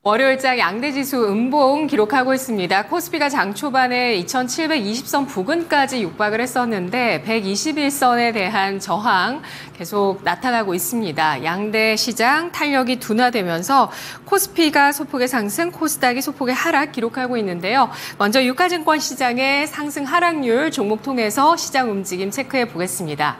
월요일장 양대지수 음봉 기록하고 있습니다. 코스피가 장 초반에 2720선 부근까지 육박을 했었는데 121선에 대한 저항 계속 나타나고 있습니다. 양대 시장 탄력이 둔화되면서 코스피가 소폭의 상승, 코스닥이 소폭의 하락 기록하고 있는데요. 먼저 유가증권 시장의 상승 하락률 종목 통해서 시장 움직임 체크해 보겠습니다.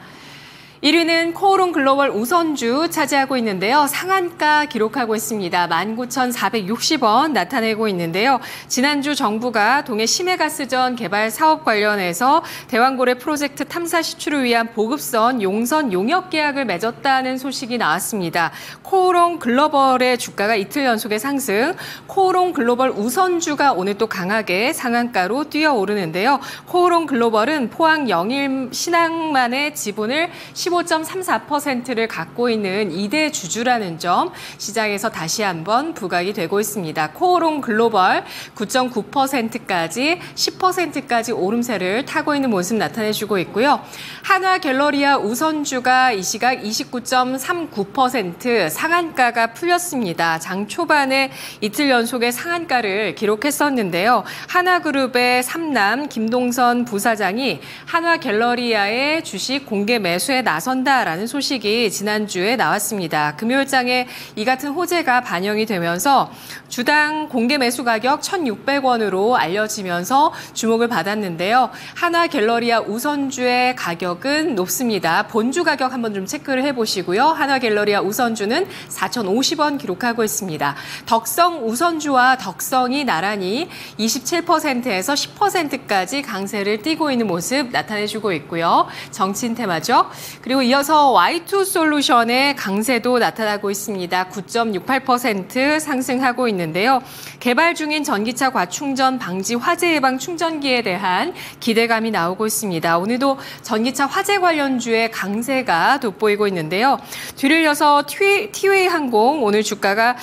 1위는 코오롱 글로벌 우선주 차지하고 있는데요. 상한가 기록하고 있습니다. 19,460원 나타내고 있는데요. 지난주 정부가 동해 심해가스전 개발 사업 관련해서 대왕고래 프로젝트 탐사 시추를 위한 보급선 용선 용역 계약을 맺었다는 소식이 나왔습니다. 코오롱 글로벌의 주가가 이틀 연속의 상승, 코오롱 글로벌 우선주가 오늘 또 강하게 상한가로 뛰어오르는데요. 코오롱 글로벌은 포항 영일 신항만의 지분을 15.34%를 갖고 있는 2대 주주라는 점 시장에서 다시 한번 부각이 되고 있습니다. 코오롱 글로벌 9.9%까지 10%까지 오름세를 타고 있는 모습 나타내주고 있고요. 한화 갤러리아 우선주가 이 시각 29.39% 상한가가 풀렸습니다. 장 초반에 이틀 연속의 상한가를 기록했었는데요. 하나그룹의 삼남 김동선 부사장이 한화 갤러리아의 주식 공개 매수에 나선다라는 소식이 지난주에 나왔습니다. 금요일장에 이 같은 호재가 반영이 되면서 주당 공개 매수 가격 1,600원으로 알려지면서 주목을 받았는데요. 한화 갤러리아 우선주의 가격은 높습니다. 본주 가격 한번 좀 체크를 해보시고요. 한화 갤러리아 우선주는 4,050원 기록하고 있습니다. 덕성 우선주와 덕성이 나란히 27%에서 10%까지 강세를 띠고 있는 모습 나타내주고 있고요. 정치인 테마죠. 그리고 이어서 Y2솔루션의 강세도 나타나고 있습니다. 9.68% 상승하고 있는데요. 개발 중인 전기차 과충전 방지 화재 예방 충전기에 대한 기대감이 나오고 있습니다. 오늘도 전기차 화재 관련주의 강세가 돋보이고 있는데요. 뒤를 이어서 티웨이 항공 오늘 주가가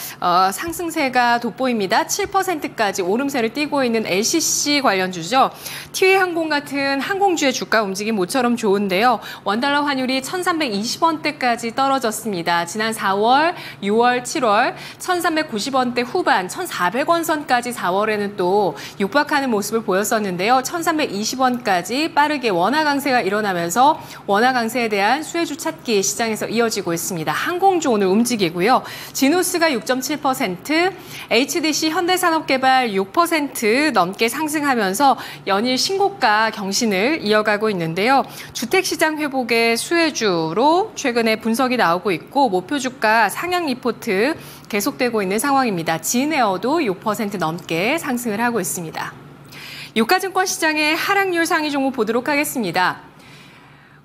상승세가 돋보입니다. 7%까지 오름세를 띠고 있는 LCC 관련주죠. 티웨이 항공 같은 항공주의 주가 움직임 모처럼 좋은데요. 원달러 환율이 1,320원대까지 떨어졌습니다. 지난 4월, 6월, 7월 1,390원대 후반, 1,400원 선까지 4월에는 또 육박하는 모습을 보였었는데요. 1,320원까지 빠르게 원화 강세가 일어나면서 원화 강세에 대한 수혜주 찾기 시장에서 이어지고 있습니다. 항공주 오늘 움직이고요. 지누스가 6.7%, HDC 현대산업개발 6% 넘게 상승하면서 연일 신고가 경신을 이어가고 있는데요. 주택시장 회복의 수혜주로 최근에 분석이 나오고 있고 목표 주가 상향 리포트 계속되고 있는 상황입니다. 진에어도 6% 넘게 상승을 하고 있습니다. 유가증권 시장의 하락률 상위 종목 보도록 하겠습니다.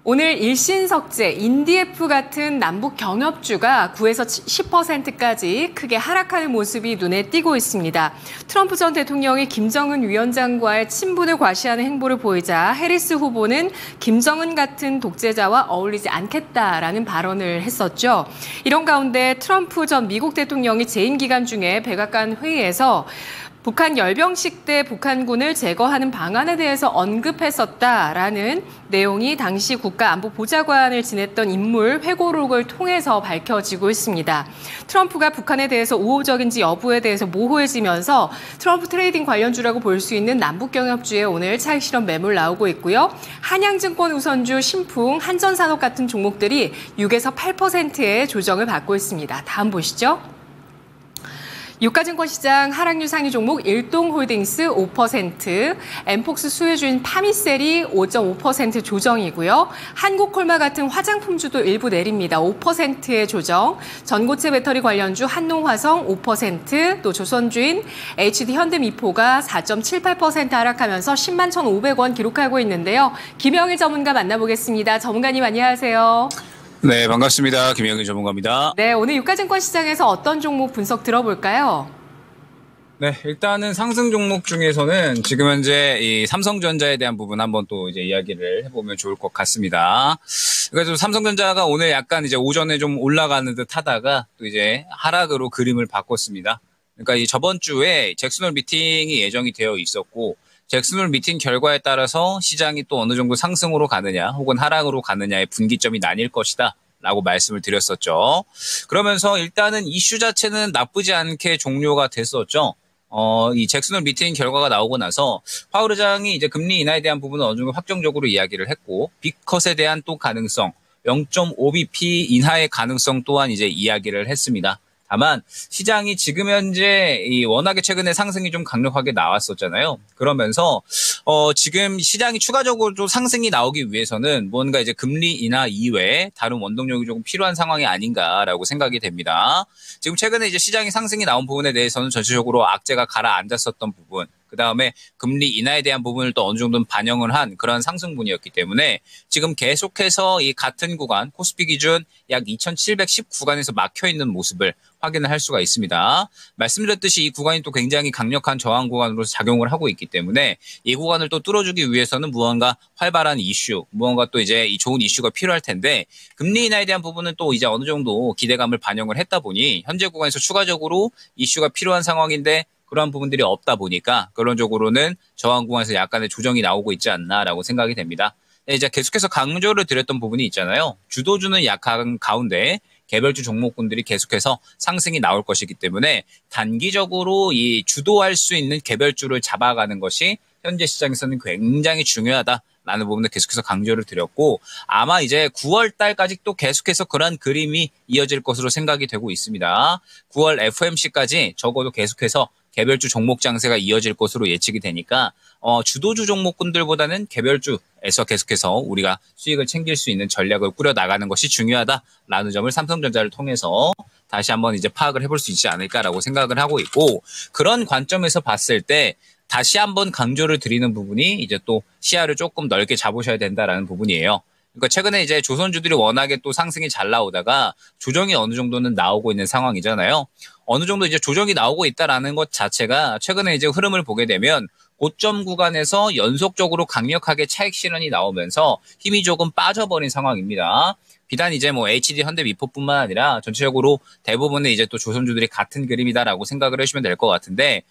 오늘 일신석재, 인디에프 같은 남북 경협주가 9에서 10%까지 크게 하락하는 모습이 눈에 띄고 있습니다. 트럼프 전 대통령이 김정은 위원장과의 친분을 과시하는 행보를 보이자 해리스 후보는 김정은 같은 독재자와 어울리지 않겠다라는 발언을 했었죠. 이런 가운데 트럼프 전 미국 대통령이 재임 기간 중에 백악관 회의에서 북한 열병식 때 북한군을 제거하는 방안에 대해서 언급했었다라는 내용이 당시 국가안보보좌관을 지냈던 인물 회고록을 통해서 밝혀지고 있습니다. 트럼프가 북한에 대해서 우호적인지 여부에 대해서 모호해지면서 트럼프 트레이딩 관련주라고 볼 수 있는 남북경협주에 오늘 차익 실현 매물 나오고 있고요. 한양증권 우선주, 신풍, 한전산업 같은 종목들이 6에서 8%의 조정을 받고 있습니다. 다음 보시죠. 유가증권 시장 하락률 상위 종목 일동홀딩스 5%, 엠폭스 수혜주인 파미셀이 5.5% 조정이고요. 한국콜마 같은 화장품주도 일부 내립니다. 5%의 조정, 전고체 배터리 관련주 한농화성 5%, 또 조선주인 HD 현대미포가 4.78% 하락하면서 10만 1,500원 기록하고 있는데요. 김영일 전문가 만나보겠습니다. 전문가님 안녕하세요. 네, 반갑습니다. 김영일 전문가입니다. 네, 오늘 유가증권 시장에서 어떤 종목 분석 들어볼까요? 네, 일단은 상승 종목 중에서는 지금 현재 이 삼성전자에 대한 부분 한번 또 이제 이야기를 해보면 좋을 것 같습니다. 그래서 삼성전자가 오늘 약간 이제 오전에 좀 올라가는 듯 하다가 또 이제 하락으로 그림을 바꿨습니다. 그러니까 이 저번 주에 잭슨홀 미팅이 예정이 되어 있었고, 잭슨홀 미팅 결과에 따라서 시장이 또 어느 정도 상승으로 가느냐 혹은 하락으로 가느냐의 분기점이 나뉠 것이다 라고 말씀을 드렸었죠. 그러면서 일단은 이슈 자체는 나쁘지 않게 종료가 됐었죠. 이 잭슨홀 미팅 결과가 나오고 나서 파월 의장이 이제 금리 인하에 대한 부분은 어느 정도 확정적으로 이야기를 했고, 빅컷에 대한 또 가능성, 0.5bp 인하의 가능성 또한 이제 이야기를 했습니다. 다만 시장이 지금 현재 워낙에 최근에 상승이 좀 강력하게 나왔었잖아요. 그러면서 지금 시장이 추가적으로 좀 상승이 나오기 위해서는 뭔가 이제 금리 인하 이외에 다른 원동력이 조금 필요한 상황이 아닌가라고 생각이 됩니다. 지금 최근에 이제 시장이 상승이 나온 부분에 대해서는 전체적으로 악재가 가라앉았었던 부분, 그 다음에 금리 인하에 대한 부분을 또 어느 정도는 반영을 한 그런 상승분이었기 때문에 지금 계속해서 이 같은 구간, 코스피 기준 약 2710 구간에서 막혀있는 모습을 확인을 할 수가 있습니다. 말씀드렸듯이 이 구간이 또 굉장히 강력한 저항 구간으로 작용을 하고 있기 때문에 이 구간을 또 뚫어주기 위해서는 무언가 활발한 이슈, 무언가 또 이제 이 좋은 이슈가 필요할 텐데, 금리 인하에 대한 부분은 또 이제 어느 정도 기대감을 반영을 했다 보니 현재 구간에서 추가적으로 이슈가 필요한 상황인데 그러한 부분들이 없다 보니까 결론적으로는 저항 구간에서 약간의 조정이 나오고 있지 않나라고 생각이 됩니다. 이제 계속해서 강조를 드렸던 부분이 있잖아요. 주도주는 약한 가운데 개별주 종목군들이 계속해서 상승이 나올 것이기 때문에 단기적으로 이 주도할 수 있는 개별주를 잡아가는 것이 현재 시장에서는 굉장히 중요하다라는 부분을 계속해서 강조를 드렸고, 아마 이제 9월 달까지 또 계속해서 그런 그림이 이어질 것으로 생각이 되고 있습니다. 9월 FOMC까지 적어도 계속해서 개별주 종목 장세가 이어질 것으로 예측이 되니까 주도주 종목군들보다는 개별주에서 계속해서 우리가 수익을 챙길 수 있는 전략을 꾸려나가는 것이 중요하다라는 점을 삼성전자를 통해서 다시 한번 이제 파악을 해볼 수 있지 않을까라고 생각을 하고 있고, 그런 관점에서 봤을 때 다시 한번 강조를 드리는 부분이 이제 또 시야를 조금 넓게 잡으셔야 된다라는 부분이에요. 그러니까 최근에 이제 조선주들이 워낙에 또 상승이 잘 나오다가 조정이 어느 정도는 나오고 있는 상황이잖아요. 어느 정도 이제 조정이 나오고 있다라는 것 자체가 최근에 이제 흐름을 보게 되면 고점 구간에서 연속적으로 강력하게 차익 실현이 나오면서 힘이 조금 빠져버린 상황입니다. 비단 이제 뭐 HD 현대미포뿐만 아니라 전체적으로 대부분의 이제 또 조선주들이 같은 그림이다라고 생각을 해주시면 될 것 같은데,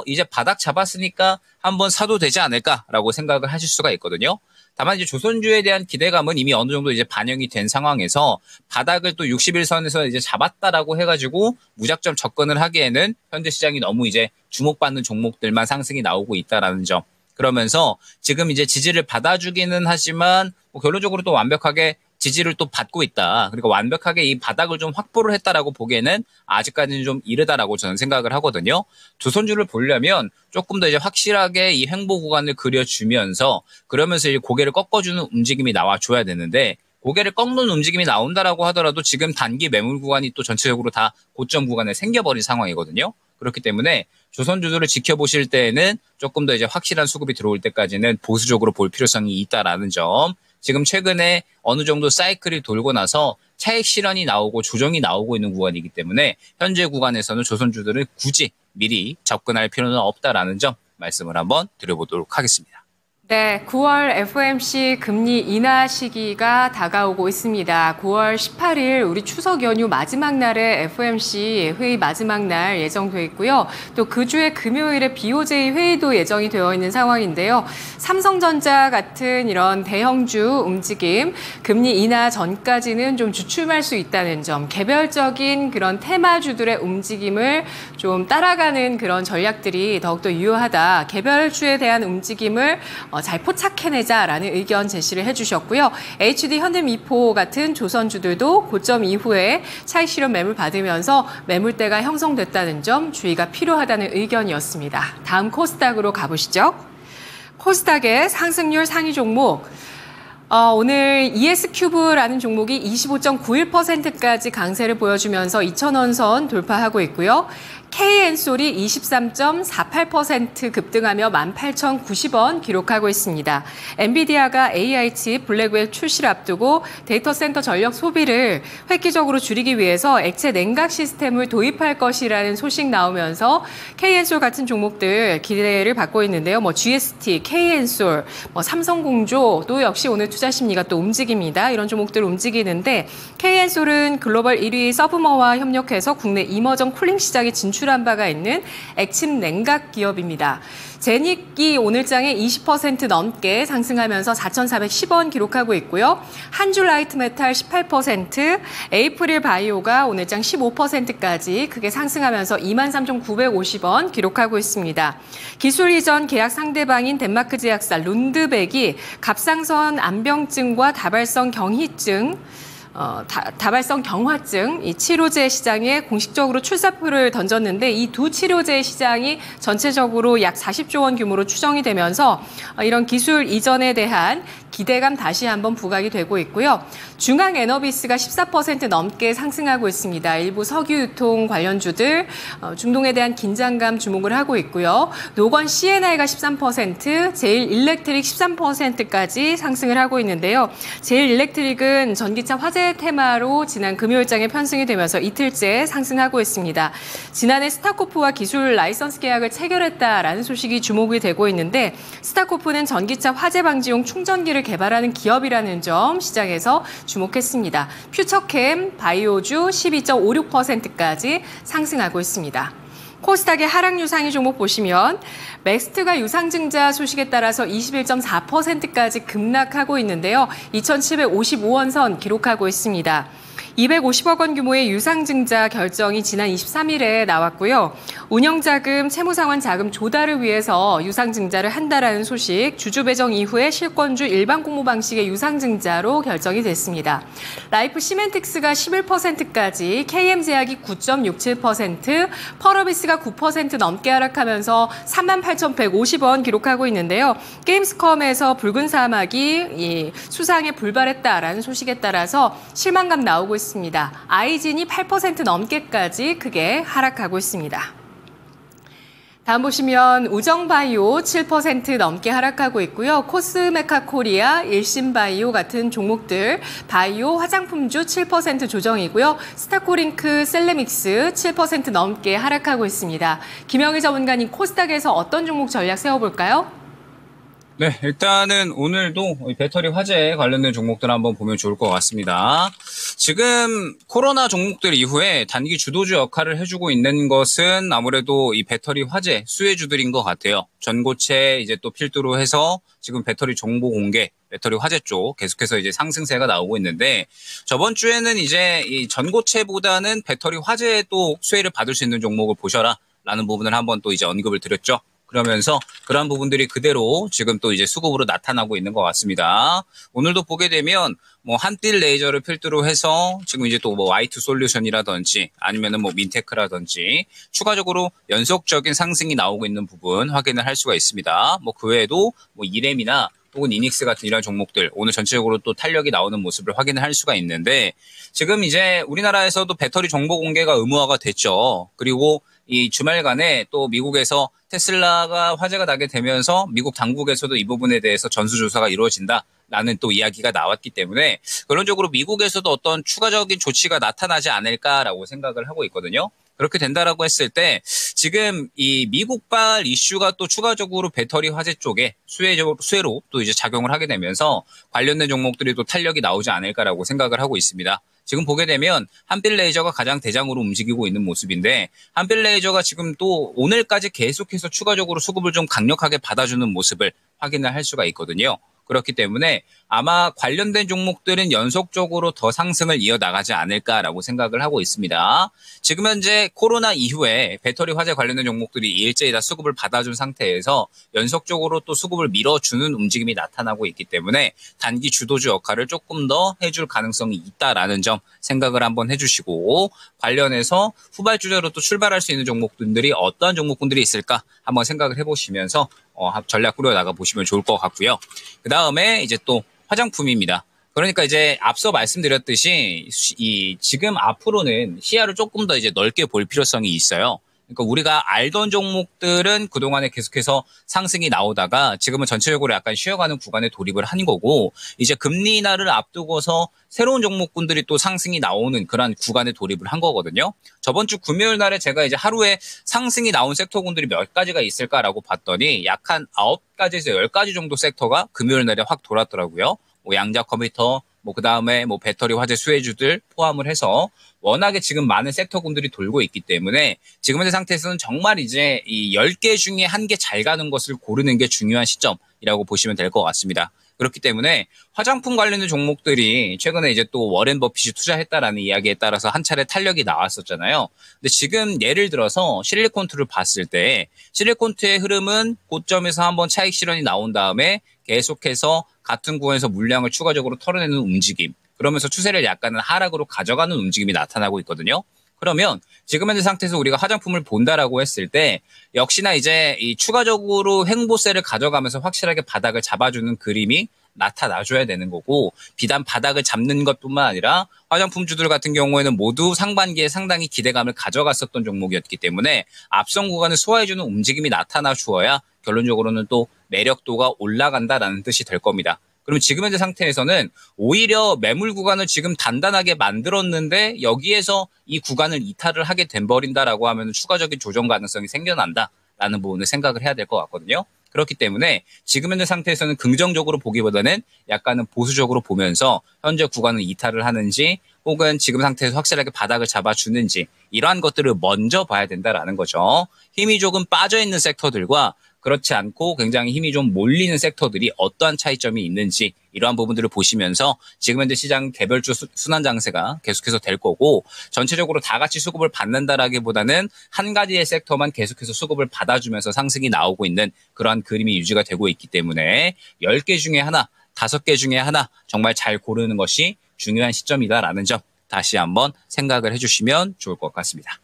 이제 바닥 잡았으니까 한번 사도 되지 않을까라고 생각을 하실 수가 있거든요. 다만 이제 조선주에 대한 기대감은 이미 어느 정도 이제 반영이 된 상황에서 바닥을 또 60일선에서 이제 잡았다라고 해가지고 무작정 접근을 하기에는 현재 시장이 너무 이제 주목받는 종목들만 상승이 나오고 있다라는 점. 그러면서 지금 이제 지지를 받아주기는 하지만 뭐 결론적으로 또 완벽하게 지지를 또 받고 있다. 그리고 완벽하게 이 바닥을 좀 확보를 했다라고 보기에는 아직까지는 좀 이르다라고 저는 생각을 하거든요. 조선주를 보려면 조금 더 이제 확실하게 이 횡보 구간을 그려주면서 그러면서 이제 고개를 꺾어주는 움직임이 나와줘야 되는데, 고개를 꺾는 움직임이 나온다라고 하더라도 지금 단기 매물 구간이 또 전체적으로 다 고점 구간에 생겨버린 상황이거든요. 그렇기 때문에 조선주들을 지켜보실 때에는 조금 더 이제 확실한 수급이 들어올 때까지는 보수적으로 볼 필요성이 있다라는 점. 지금 최근에 어느 정도 사이클이 돌고 나서 차익 실현이 나오고 조정이 나오고 있는 구간이기 때문에 현재 구간에서는 조선주들은 굳이 미리 접근할 필요는 없다라는 점 말씀을 한번 드려보도록 하겠습니다. 네, 9월 FOMC 금리 인하 시기가 다가오고 있습니다. 9월 18일 우리 추석 연휴 마지막 날에 FOMC 회의 마지막 날 예정돼 있고요. 또 그 주에 금요일에 BOJ 회의도 예정이 되어 있는 상황인데요. 삼성전자 같은 이런 대형주 움직임, 금리 인하 전까지는 좀 주춤할 수 있다는 점, 개별적인 그런 테마주들의 움직임을 좀 따라가는 그런 전략들이 더욱더 유효하다. 개별주에 대한 움직임을 잘 포착해내자라는 의견 제시를 해주셨고요. HD 현대미포 같은 조선주들도 고점 이후에 차익 실현 매물 받으면서 매물대가 형성됐다는 점 주의가 필요하다는 의견이었습니다. 다음 코스닥으로 가보시죠. 코스닥의 상승률 상위 종목. 오늘 ES큐브라는 종목이 25.91%까지 강세를 보여주면서 2,000원 선 돌파하고 있고요. KN솔이 23.48% 급등하며 18,090원 기록하고 있습니다. 엔비디아가 AI 칩 블랙웰 출시를 앞두고 데이터 센터 전력 소비를 획기적으로 줄이기 위해서 액체 냉각 시스템을 도입할 것이라는 소식 나오면서 KN솔 같은 종목들 기대를 받고 있는데요. GST, KN솔, 삼성공조도 역시 오늘 투자 심리가 또 움직입니다. 이런 종목들 움직이는데 KN솔은 글로벌 1위 서브머와 협력해서 국내 이머전 쿨링 시장에 진출 진출한 바가 있는 액침 냉각 기업입니다. 제닉이 오늘장에 20% 넘게 상승하면서 4,410원 기록하고 있고요. 한줄 라이트메탈 18%, 에이프릴 바이오가 오늘장 15%까지 크게 상승하면서 23,950원 기록하고 있습니다. 기술 이전 계약 상대방인 덴마크 제약사 룬드백이 갑상선 암병증과 다발성 경화증 이 치료제 시장에 공식적으로 출사표를 던졌는데 이 두 치료제 시장이 전체적으로 약 40조 원 규모로 추정이 되면서 이런 기술 이전에 대한 기대감 다시 한번 부각이 되고 있고요. 중앙에너비스가 14% 넘게 상승하고 있습니다. 일부 석유 유통 관련주들 중동에 대한 긴장감 주목을 하고 있고요. 노건 C&I가 13%, 제일일렉트릭 13%까지 상승을 하고 있는데요. 제일일렉트릭은 전기차 화재 테마로 지난 금요일장에 편승이 되면서 이틀째 상승하고 있습니다. 지난해 스타코프와 기술 라이선스 계약을 체결했다라는 소식이 주목이 되고 있는데 스타코프는 전기차 화재 방지용 충전기를 개발하는 기업이라는 점 시장에서 주목했습니다. 퓨처캠, 바이오주 12.56%까지 상승하고 있습니다. 코스닥의 하락 유상위 종목 보시면 맥스트가 유상증자 소식에 따라서 21.4%까지 급락하고 있는데요. 2,755원 선 기록하고 있습니다. 250억 원 규모의 유상증자 결정이 지난 23일에 나왔고요. 운영자금, 채무상환 자금 조달을 위해서 유상증자를 한다라는 소식, 주주 배정 이후에 실권주 일반 공모 방식의 유상증자로 결정이 됐습니다. 라이프 시멘틱스가 11%까지, KM제약이 9.67%, 펄어비스가 9% 넘게 하락하면서 38,150원 기록하고 있는데요. 게임스컴에서 붉은 사막이 수상에 불발했다라는 소식에 따라서 실망감 나오고 있습니다. 아이진이 8% 넘게까지 크게 하락하고 있습니다. 다음 보시면 우정바이오 7% 넘게 하락하고 있고요. 코스메카 코리아, 일신바이오 같은 종목들 바이오 화장품주 7% 조정이고요. 스타코링크, 셀레믹스 7% 넘게 하락하고 있습니다. 김영희 전문가님, 코스닥에서 어떤 종목 전략 세워볼까요? 네, 일단은 오늘도 배터리 화재 관련된 종목들 한번 보면 좋을 것 같습니다. 지금 코로나 종목들 이후에 단기 주도주 역할을 해주고 있는 것은 아무래도 이 배터리 화재 수혜주들인 것 같아요. 전고체 이제 또 필두로 해서 지금 배터리 정보 공개, 배터리 화재 쪽 계속해서 이제 상승세가 나오고 있는데 저번 주에는 이제 이 전고체보다는 배터리 화재에 또 수혜를 받을 수 있는 종목을 보셔라 라는 부분을 한번 또 이제 언급을 드렸죠. 그러면서 그러한 부분들이 그대로 지금 또 이제 수급으로 나타나고 있는 것 같습니다. 오늘도 보게 되면 뭐 한빛 레이저를 필두로 해서 지금 이제 또 뭐 Y2 솔루션이라든지 아니면은 뭐 민테크라든지 추가적으로 연속적인 상승이 나오고 있는 부분 확인을 할 수가 있습니다. 뭐 그 외에도 뭐 이램이나 혹은 이닉스 같은 이런 종목들 오늘 전체적으로 또 탄력이 나오는 모습을 확인을 할 수가 있는데 지금 이제 우리나라에서도 배터리 정보 공개가 의무화가 됐죠. 그리고 이 주말간에 또 미국에서 테슬라가 화재가 나게 되면서 미국 당국에서도 이 부분에 대해서 전수조사가 이루어진다라는 또 이야기가 나왔기 때문에 결론적으로 미국에서도 어떤 추가적인 조치가 나타나지 않을까라고 생각을 하고 있거든요. 그렇게 된다라고 했을 때 지금 이 미국발 이슈가 또 추가적으로 배터리 화재 쪽에 수혜로 또 이제 작용을 하게 되면서 관련된 종목들이 또 탄력이 나오지 않을까라고 생각을 하고 있습니다. 지금 보게 되면 한빛 레이저가 가장 대장으로 움직이고 있는 모습인데 한빛 레이저가 지금 또 오늘까지 계속해서 추가적으로 수급을 좀 강력하게 받아주는 모습을 확인을 할 수가 있거든요. 그렇기 때문에 아마 관련된 종목들은 연속적으로 더 상승을 이어나가지 않을까라고 생각을 하고 있습니다. 지금 현재 코로나 이후에 배터리 화재 관련된 종목들이 일제히 다 수급을 받아준 상태에서 연속적으로 또 수급을 밀어주는 움직임이 나타나고 있기 때문에 단기 주도주 역할을 조금 더 해줄 가능성이 있다라는 점 생각을 한번 해주시고 관련해서 후발주자로 또 출발할 수 있는 종목들이 어떠한 종목군들이 있을까 한번 생각을 해보시면서 전략 꾸려나가 보시면 좋을 것 같고요. 그 다음에 이제 또 화장품입니다. 그러니까 이제 앞서 말씀드렸듯이 지금 앞으로는 시야를 조금 더 이제 넓게 볼 필요성이 있어요. 그러니까 우리가 알던 종목들은 그동안에 계속해서 상승이 나오다가 지금은 전체적으로 약간 쉬어가는 구간에 돌입을 한 거고 이제 금리 인하를 앞두고서 새로운 종목군들이 또 상승이 나오는 그런 구간에 돌입을 한 거거든요. 저번 주 금요일 날에 제가 이제 하루에 상승이 나온 섹터군들이 몇 가지가 있을까라고 봤더니 약 한 9가지에서 10가지 정도 섹터가 금요일 날에 확 돌았더라고요. 뭐 양자 컴퓨터, 뭐 그다음에 뭐 배터리 화재 수혜주들 포함을 해서 워낙에 지금 많은 섹터군들이 돌고 있기 때문에 지금 현재 상태에서는 정말 이제 이 10개 중에 한 개 잘 가는 것을 고르는 게 중요한 시점이라고 보시면 될 것 같습니다. 그렇기 때문에 화장품 관련된 종목들이 최근에 이제 또 워렌 버핏이 투자했다라는 이야기에 따라서 한 차례 탄력이 나왔었잖아요. 근데 지금 예를 들어서 실리콘투를 봤을 때 실리콘투의 흐름은 고점에서 한번 차익 실현이 나온 다음에 계속해서 같은 구간에서 물량을 추가적으로 털어내는 움직임, 그러면서 추세를 약간은 하락으로 가져가는 움직임이 나타나고 있거든요. 그러면 지금 현재 상태에서 우리가 화장품을 본다라고 했을 때 역시나 이제 이 추가적으로 횡보세를 가져가면서 확실하게 바닥을 잡아주는 그림이 나타나줘야 되는 거고, 비단 바닥을 잡는 것뿐만 아니라 화장품주들 같은 경우에는 모두 상반기에 상당히 기대감을 가져갔었던 종목이었기 때문에 앞선 구간을 소화해주는 움직임이 나타나 주어야 결론적으로는 또 매력도가 올라간다라는 뜻이 될 겁니다. 그럼 지금 현재 상태에서는 오히려 매물 구간을 지금 단단하게 만들었는데 여기에서 이 구간을 이탈을 하게 돼버린다라고 하면 추가적인 조정 가능성이 생겨난다라는 부분을 생각을 해야 될 것 같거든요. 그렇기 때문에 지금 현재 상태에서는 긍정적으로 보기보다는 약간은 보수적으로 보면서 현재 구간을 이탈을 하는지 혹은 지금 상태에서 확실하게 바닥을 잡아주는지 이러한 것들을 먼저 봐야 된다라는 거죠. 힘이 조금 빠져있는 섹터들과 그렇지 않고 굉장히 힘이 좀 몰리는 섹터들이 어떠한 차이점이 있는지 이러한 부분들을 보시면서 지금 현재 시장 개별주 순환 장세가 계속해서 될 거고, 전체적으로 다 같이 수급을 받는다라기보다는 한 가지의 섹터만 계속해서 수급을 받아주면서 상승이 나오고 있는 그러한 그림이 유지가 되고 있기 때문에 10개 중에 하나, 5개 중에 하나 정말 잘 고르는 것이 중요한 시점이다라는 점 다시 한번 생각을 해주시면 좋을 것 같습니다.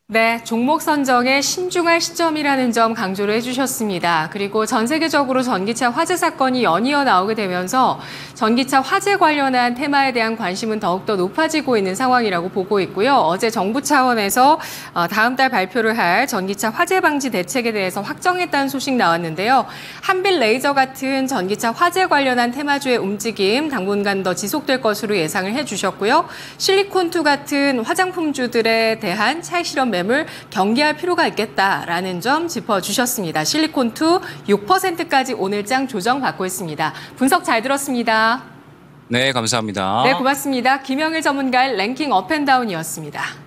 네, 종목 선정에 신중할 시점이라는 점 강조를 해주셨습니다. 그리고 전 세계적으로 전기차 화재 사건이 연이어 나오게 되면서 전기차 화재 관련한 테마에 대한 관심은 더욱더 높아지고 있는 상황이라고 보고 있고요. 어제 정부 차원에서 다음 달 발표를 할 전기차 화재 방지 대책에 대해서 확정했다는 소식 나왔는데요. 한빌 레이저 같은 전기차 화재 관련한 테마주의 움직임 당분간 더 지속될 것으로 예상을 해주셨고요. 실리콘투 같은 화장품주들에 대한 차익 실현 매물 경계할 필요가 있겠다라는 점 짚어주셨습니다. 실리콘투 6%까지 오늘장 조정받고 있습니다. 분석 잘 들었습니다. 네, 감사합니다. 네, 고맙습니다. 김영일 전문가의 랭킹 업앤다운이었습니다.